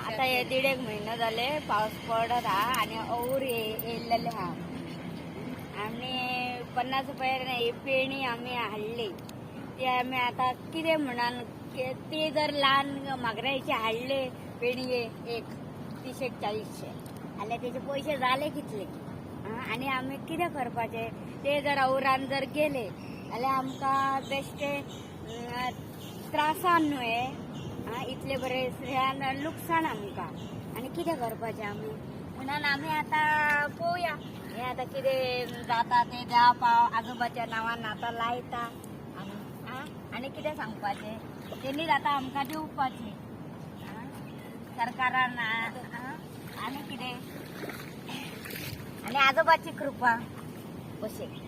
आता हे 1.5 महिना झाले पाऊस पडत हा आणि और येयलेले हा आम्ही 50 रुपये पेणी आम्ही हाडली ते आम्ही आता किती म्हणान ते जर लहान मागरायचे हाडले पेणी एक 30-40 आले त्याचे पैसे झाले कितले आणि आम्ही किती करपाचे ते जर औरान जर गेले जाल्यार आमकां बेश्टे त्रासान न्हय इतले बरे लुकसाण आमकां आणि कितें करपाचें आमी म्हणून आमी आतां पळोवया हे आतां कितें जाता तें देवा पाव आजोबाच्या नांवान आतां लायता आनी कितें सांगपाचें तेणीच आतां आमकां दिवपाचें सरकारान आनी कितें आनी आजोबाची कृपा अशें